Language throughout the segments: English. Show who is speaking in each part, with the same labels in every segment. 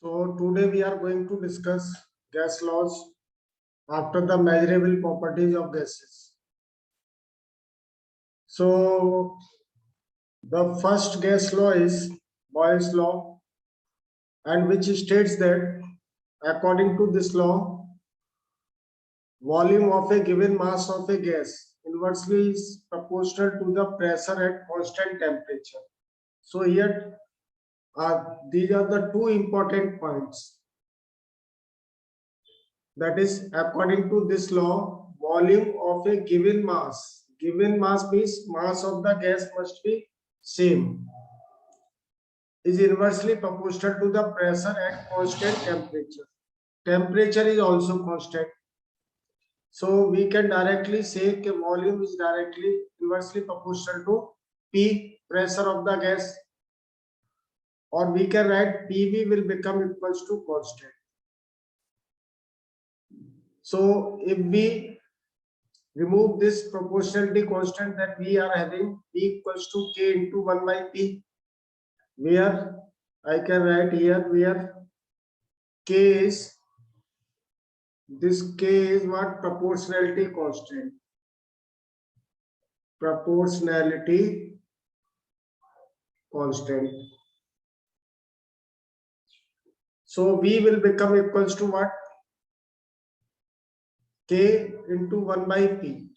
Speaker 1: So today we are going to discuss gas laws after the measurable properties of gases. So the first gas law is Boyle's law, and which states that according to this law, volume of a given mass of a gas inversely is proportional to the pressure at constant temperature. So here these are the two important points. That is, according to this law, volume of a given mass means mass of the gas must be same, is inversely proportional to the pressure at constant temperature. Temperature is also constant, so we can directly say that volume is directly inversely proportional to P, pressure of the gas, or we can write PV will become equals to constant. So if we remove this proportionality constant, that we are having P equals to K into 1 by P, where I can write here where K is, this K is what? Proportionality constant. Proportionality constant. So V will become equals to what? K into 1 by P,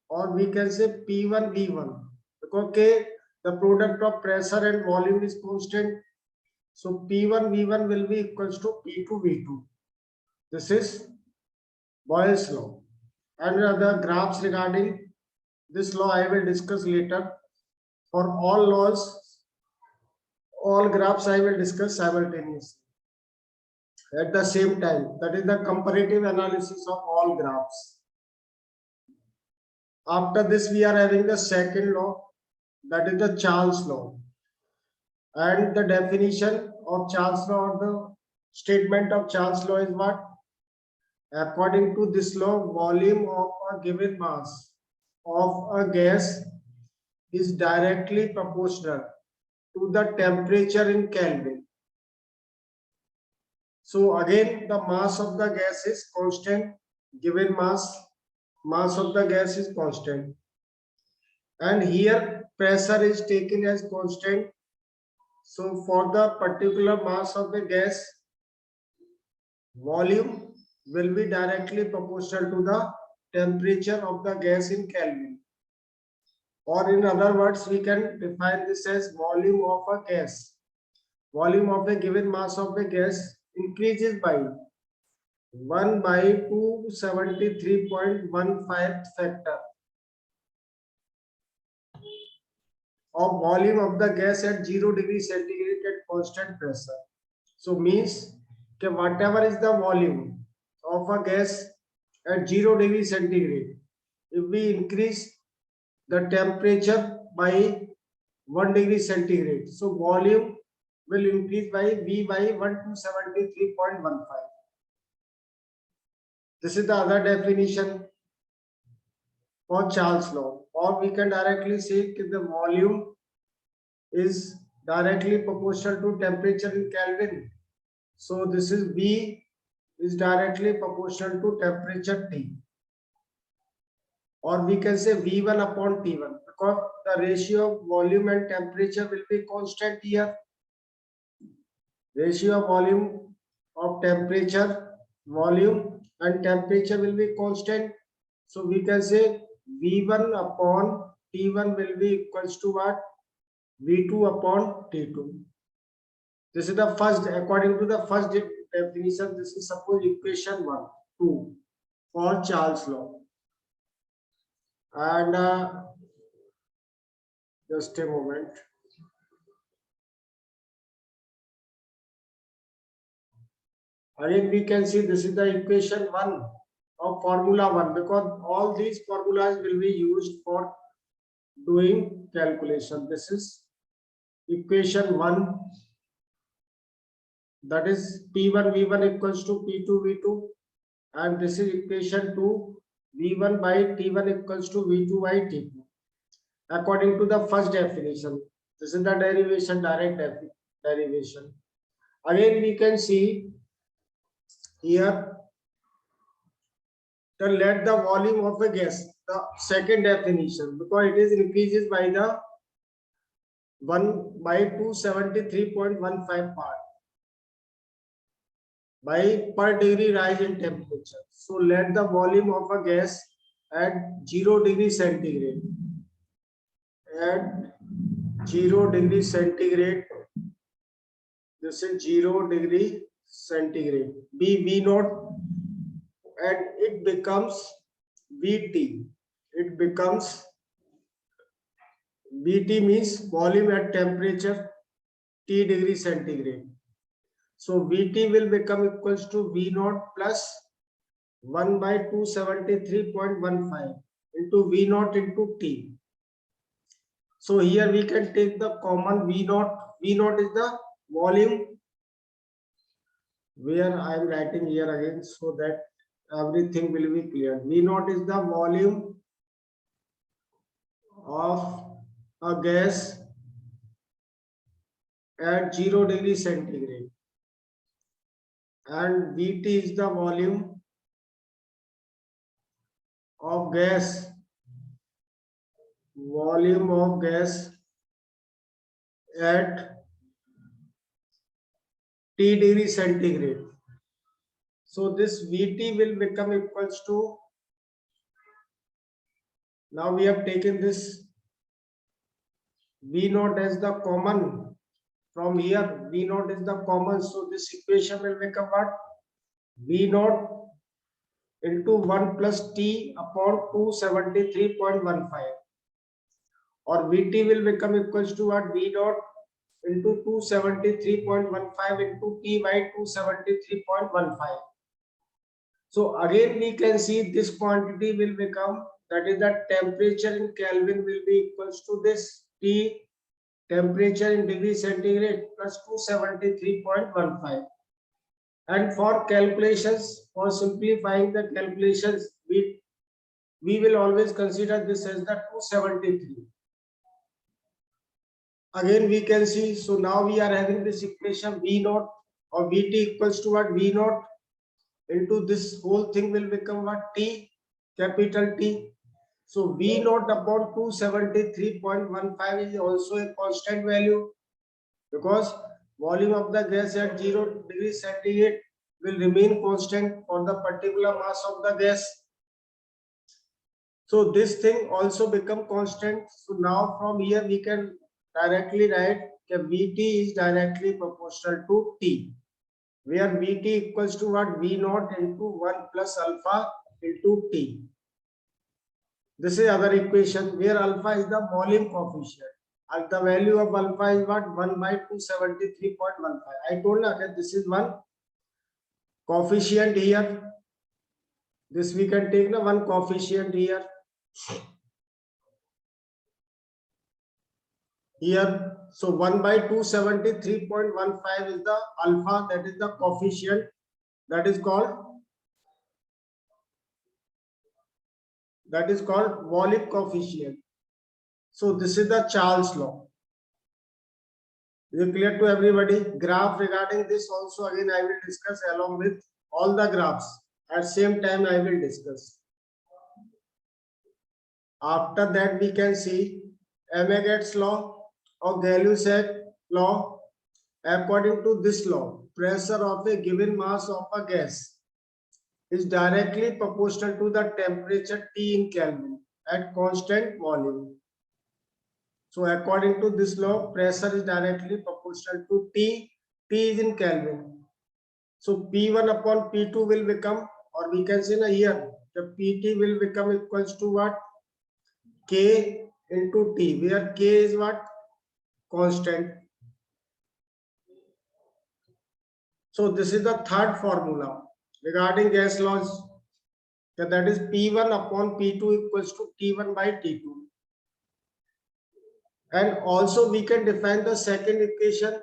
Speaker 1: or we can say P1 V1, because K, the product of pressure and volume, is constant. So P1 V1 will be equals to P2 V2. This is Boyle's law. And other graphs regarding this law I will discuss later. For all laws, all graphs I will discuss simultaneously at the same time. That is the comparative analysis of all graphs. After this, we are having the second law, that is the Charles law. And the definition of Charles law, or the statement of Charles law, is what? According to this law, volume of a given mass of a gas is directly proportional to the temperature in Kelvin. So again, the mass of the gas is constant. Given mass of the gas is constant, and here pressure is taken as constant. So for the particular mass of the gas, volume will be directly proportional to the temperature of the gas in Kelvin. Or in other words, we can define this as volume of a gas. Volume of a given mass of a gas increases by 1 by 273.15 factor of volume of the gas at 0 degree centigrade at constant pressure. So means that whatever is the volume of a gas at 0 degree centigrade, if we increase the temperature by 1 degree centigrade, so volume will increase by V by 1273.15. This is the other definition for Charles law. Or we can directly say that the volume is directly proportional to temperature in Kelvin. So this is V is directly proportional to temperature T. Or we can say V1 upon T1, because the ratio of volume and temperature will be constant here. Ratio of volume of temperature, volume and temperature will be constant. So we can say V1 upon T1 will be equals to what? V2 upon T2. This is the first, according to the first definition, this is suppose equation 1, 2 for Charles law. And just a moment. Again, we can see this is the equation 1 of formula 1, because all these formulas will be used for doing calculation. This is equation 1, that is P1 V1 equals to P2 V2, and this is equation 2, V1 by T1 equals to V2 by T2. According to the first definition, this is the derivation, direct derivation. Again, we can see here that let the volume of a gas, the second definition, because it is increases by the 1 by 273.15 part by per degree rise in temperature. So let the volume of a gas at 0 degree centigrade, at 0 degree centigrade, this is 0 degree centigrade, be V naught, and it becomes VT. It becomes VT means volume at temperature T degree centigrade. So VT will become equals to V naught plus 1 by 273.15 into V naught into T. So here we can take the common V naught. V naught is the volume, where I am writing here again so that everything will be clear. V naught is the volume of a gas at 0 degree centigrade, and VT is the volume of gas, at T degree centigrade. So this VT will become equals to, now we have taken this V naught as the common from here. V naught is the common, so this equation will become what? V naught into 1 plus T upon 273.15, or VT will become equals to what? V naught into 273.15 into T by 273.15. So again we can see this quantity will become, that is the temperature in Kelvin will be equals to this T temperature in degree centigrade plus 273.15. And for calculations, for simplifying the calculations, we will always consider this as the 273. Again we can see, so now we are having this equation V naught or VT equals to what? V naught into this whole thing will become what? T, capital T. So V naught upon 273.15 is also a constant value, because volume of the gas at 0 degree centigrade will remain constant for the particular mass of the gas. So this thing also become constant. So now from here we can directly write that VT is directly proportional to T, where VT equals to what? V naught into 1 plus alpha into T. This is other equation where alpha is the volume coefficient, and the value of alpha is what? 1 by 273.15. I told you that this is one coefficient here. This we can take the one coefficient here. Here, so 1 by 273.15 is the alpha, that is the coefficient, that is called volume coefficient. So this is the Charles law. Is it clear to everybody? Graph regarding this also again I will discuss along with all the graphs. At same time I will discuss. After that we can see Avogadro's law or Gay-Lussac law. According to this law, pressure of a given mass of a gas is directly proportional to the temperature T in Kelvin at constant volume. So according to this law, pressure is directly proportional to T. T is in Kelvin. So P1 upon P2 will become, or we can say here, the PT will become equals to what? K into T, where K is what? Constant. So this is the third formula regarding gas laws, that is P1 upon P2 equals to T1 by T2. And also we can define the second equation,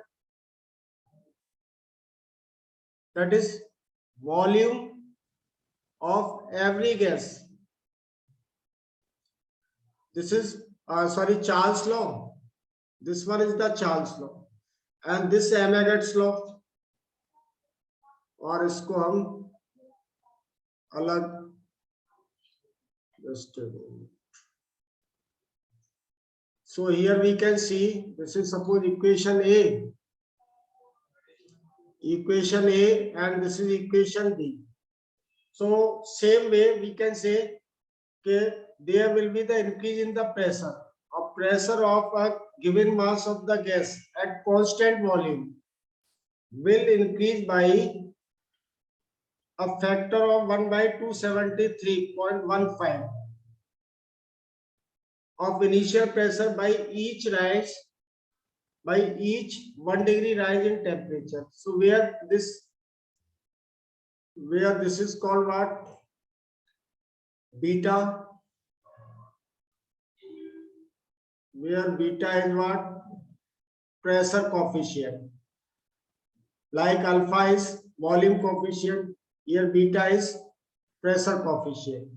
Speaker 1: that is volume of every gas. This is Charles law. This one is the Charles law, and this Avogadro's law. और इसको हम अलग just a moment. So here we can see this is suppose equation A and this is equation B. So same way we can say that there will be the increase in the pressure. A pressure of a given mass of the gas at constant volume will increase by a factor of 1 by 273.15 of initial pressure by each 1 degree rise in temperature. So where this is called what? Beta. Where beta is what? Pressure coefficient. Like alpha is volume coefficient, here beta is pressure coefficient.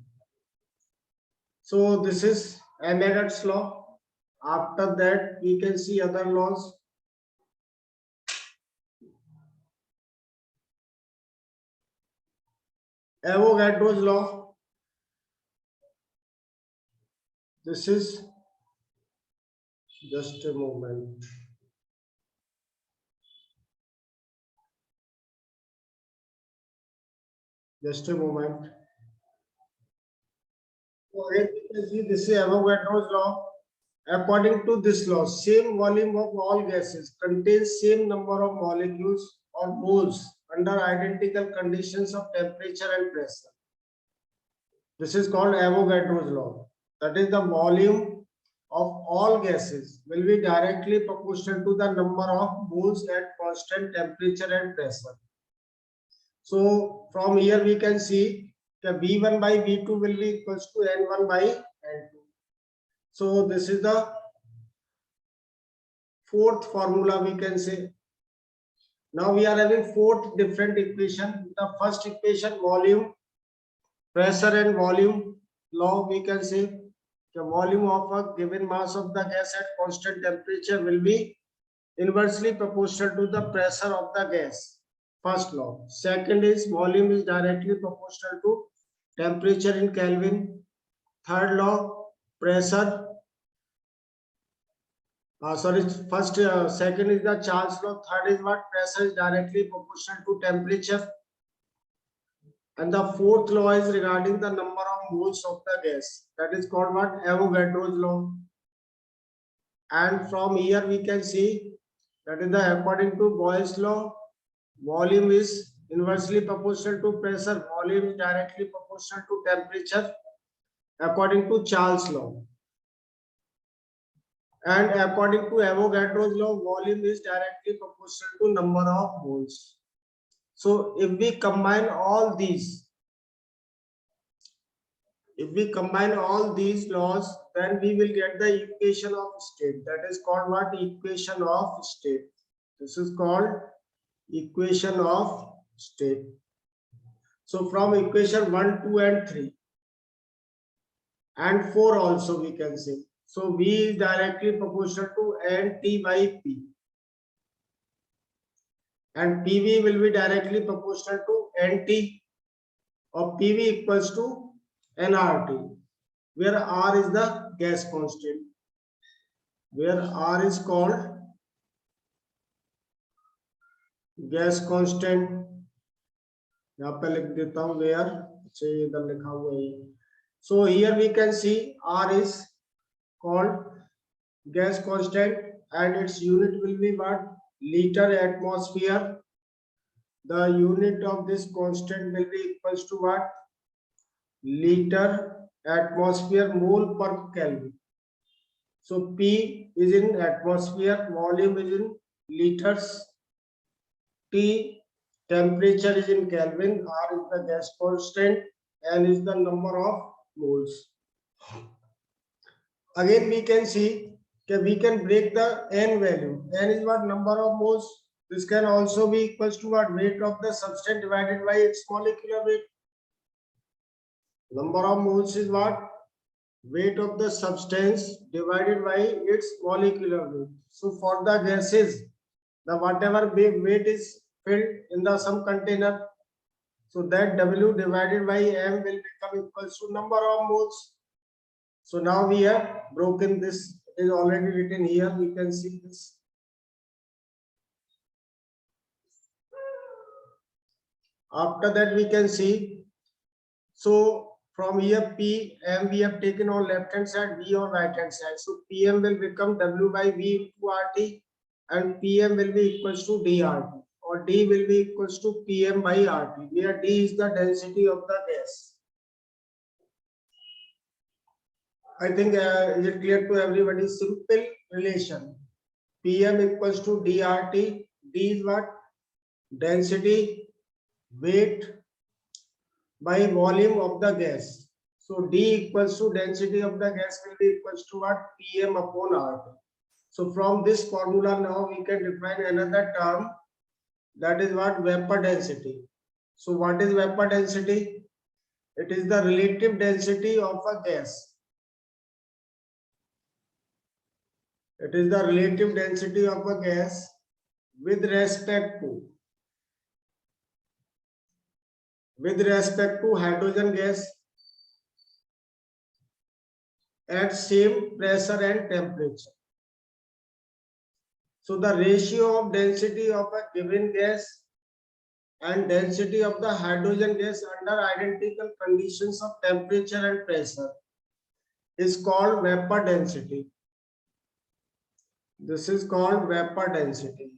Speaker 1: So this is Avogadro's law. After that we can see other laws. Avogadro's law. This is just a moment. Just a moment. So as you can see, this is Avogadro's law. According to this law, same volume of all gases contains same number of molecules or moles under identical conditions of temperature and pressure. This is called Avogadro's law. That is, the volume of all gases will be directly proportional to the number of moles at constant temperature and pressure. So from here we can see that V1 by V2 will be equals to N1 by N2. So this is the fourth formula we can say. Now we are having fourth different equation. The first equation, volume, pressure and volume law, we can say the volume of a given mass of the gas at constant temperature will be inversely proportional to the pressure of the gas. First law. Second is volume is directly proportional to temperature in Kelvin. Third law, pressure. Second is the Charles law. Third is what? Pressure is directly proportional to temperature. And the fourth law is regarding the number of moles of the gas. That is called what? Avogadro's law. And from here we can see that is the according to Boyle's law, volume is inversely proportional to pressure. Volume is directly proportional to temperature. According to Charles law. And according to Avogadro's law, volume is directly proportional to number of moles. So if we combine all these, laws, then we will get the equation of state. That is called what? Equation of state. This is called equation of state. So from equation 1, 2 and 3 and 4 also we can say. So V is directly proportional to NT by P. And PV will be directly proportional to NT, or PV equals to nRT, where R is the gas constant, where R is called gas constant. यहाँ पे लिख देता हूँ where, अच्छा ये इधर लिखा हुआ है. So here we can see R is called gas constant and its unit will be what? Liter atmosphere. The unit of this constant will be equals to what? Liter atmosphere mole per Kelvin. So P is in atmosphere, volume is in liters, T temperature is in Kelvin, R is the gas constant, N is the number of moles. Again we can see that we can break the N value. N is what? Number of moles. This can also be equals to what? Weight of the substance divided by its molecular weight. Number of moles is what? Weight of the substance divided by its molecular weight. So for the gases, the whatever weight is filled in the some container, So that W divided by M will become equals to number of moles. So now we have broken this. It is already written here. We can see this. After that, we can see. So from here, P, M we have taken on left hand side, V on right hand side. So PM will become W by V into RT, and PM will be equals to DRT, or D will be equals to PM by RT, where D is the density of the gas. I think is it clear to everybody? Simple relation. PM equals to DRT. D is what? Density, weight by volume of the gas. So D equals to density of the gas will be equals to what? PM upon RT. So from this formula now we can define another term, that is what? Vapor density. So what is vapor density? It is the relative density of a gas. It is the relative density of a gas with respect to hydrogen gas at same pressure and temperature. So the ratio of density of a given gas and density of the hydrogen gas under identical conditions of temperature and pressure is called vapor density. This is called vapor density.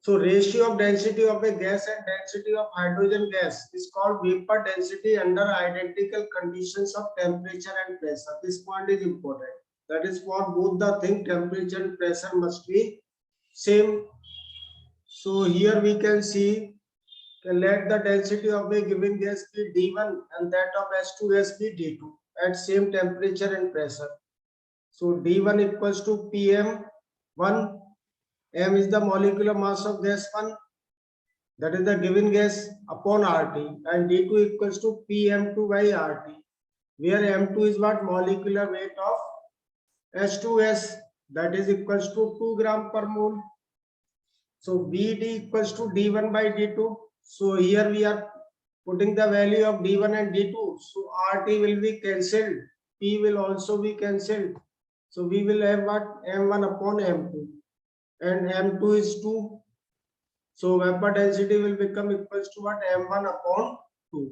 Speaker 1: So ratio of density of a gas and density of hydrogen gas is called vapor density under identical conditions of temperature and pressure. This point is important. That is, for both the thing, temperature and pressure must be same. So here we can see, let the density of a given gas be D1 and that of H2 gas be D2 at same temperature and pressure. So D1 equals to PM1. M is the molecular mass of gas 1, that is the given gas, upon RT, and D2 equals to PM2 by RT, where M2 is what? Molecular weight of H2S, that is equals to 2 gram per mole. So VD equals to D1 by D2. So here we are putting the value of D1 and D2. So RT will be cancelled. P will also be cancelled. So we will have what? M1 upon M2. And M2 is 2. So vapor density will become equals to what? M1 upon 2.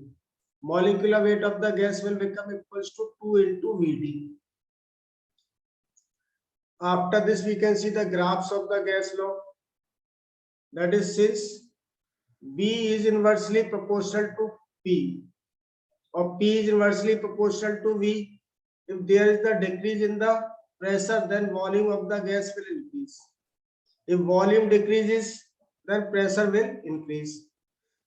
Speaker 1: Molecular weight of the gas will become equals to 2 into VD. After this, we can see the graphs of the gas law. That is, since B is inversely proportional to P, or P is inversely proportional to V, if there is the decrease in the pressure, then volume of the gas will increase. If volume decreases, then pressure will increase.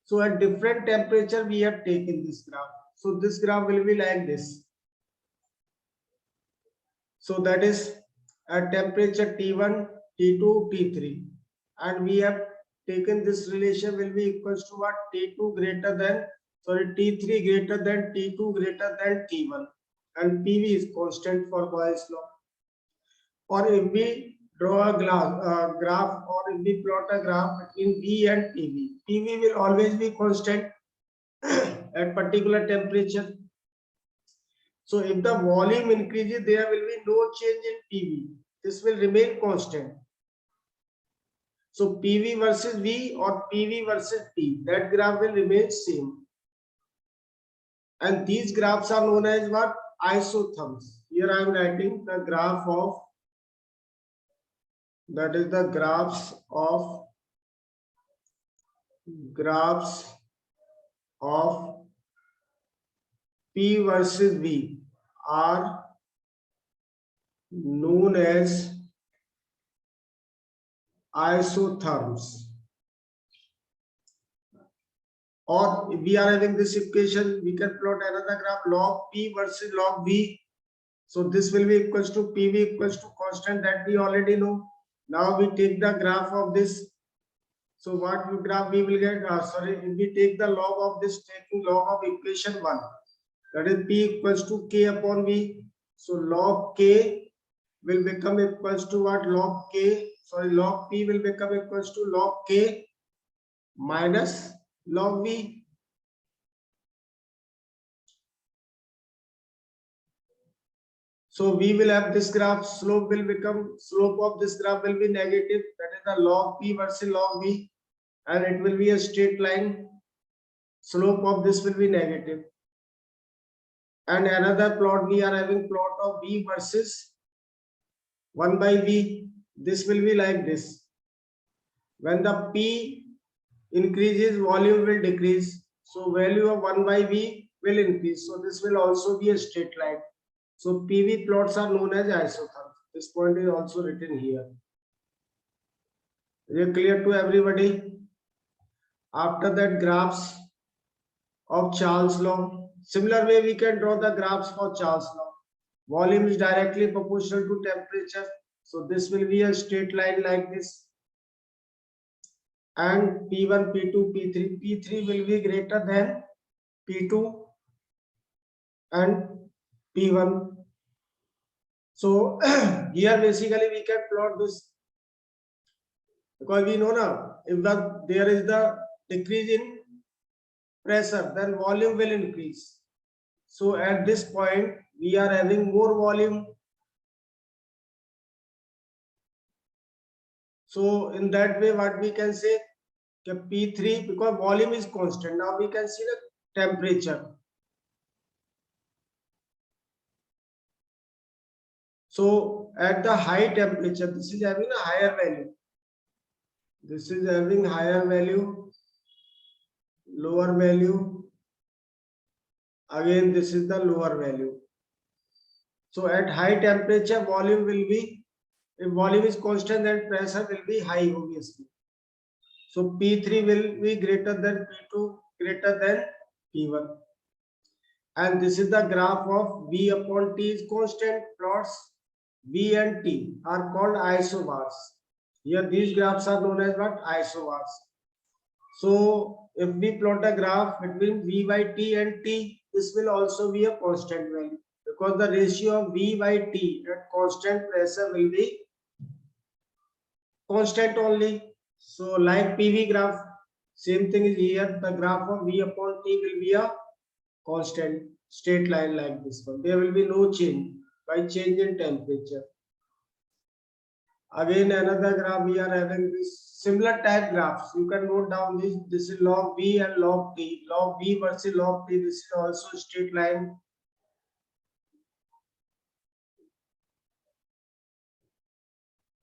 Speaker 1: So at different temperature, we have taken this graph. So this graph will be like this. So that is at temperature T1, T2, T3. And we have taken this relation will be equals to what? T2 greater than, T3 greater than T2 greater than T1. And PV is constant for Boyle's law. Or if we draw a graph, or if we plot a graph between V and PV, PV will always be constant at particular temperature. So if the volume increases, there will be no change in PV. This will remain constant. So PV versus V or PV versus P, that graph will remain same. And these graphs are known as what? Isotherms. Here I am writing the graph of, that is the graphs of P versus V are known as isotherms. Or if we are having this equation, we can plot another graph, log P versus log V. So this will be equals to PV equals to constant, that we already know. Now we take the graph of this. So what graph we will get? If we take the log of this, taking log of equation 1, that is P equals to K upon V. So log K will become equals to what? Log P will become equals to log K minus log V. So we will have this graph, slope of this graph will be negative, that is the log P versus log V, and it will be a straight line. Slope of this will be negative. And another plot, we are having plot of V versus 1 by V. This will be like this. When the P increases, volume will decrease. So value of 1 by V will increase. So this will also be a straight line. So PV plots are known as isotherms. This point is also written here. Is it clear to everybody? After that, graphs of Charles law. Similar way we can draw the graphs for Charles law. Volume is directly proportional to temperature. So this will be a straight line like this. And P1, P2, P3. P3 will be greater than P2 and P1. So here basically we can plot this, because we know now if there is the decrease in pressure, then volume will increase. So at this point we are having more volume. So in that way, what we can say, P3, because volume is constant. Now we can see the temperature. So at the high temperature, this is having a higher value. This is having higher value, lower value. Again, this is the lower value. So at high temperature, volume will be, if volume is constant, then pressure will be high, obviously. So P3 will be greater than P2, greater than P1. And this is the graph of V upon T is constant. Plots V and T are called isobars. Here these graphs are known as what? Isobars. So if we plot a graph between V by T and T, this will also be a constant value, because the ratio of V by T at constant pressure will be constant only. So like PV graph, same thing is here. The graph of V upon T will be a constant straight line like this one. There will be no change by change in temperature. Again, another graph, we are having this similar type graphs. You can note down this. This is log V and log T. Log V versus log T. This is also straight line.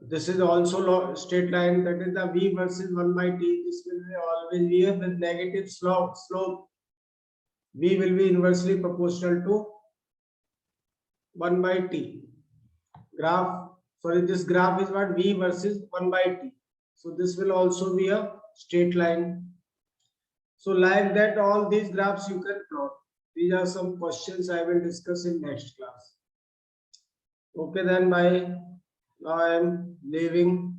Speaker 1: This is also straight line. That is the V versus 1 by T. This will be always be with negative slope. V will be inversely proportional to 1 by T. This graph is what? V versus 1 by T. So this will also be a straight line. So like that, all these graphs you can plot. These are some questions I will discuss in next class. Okay, then bye. Now I am leaving.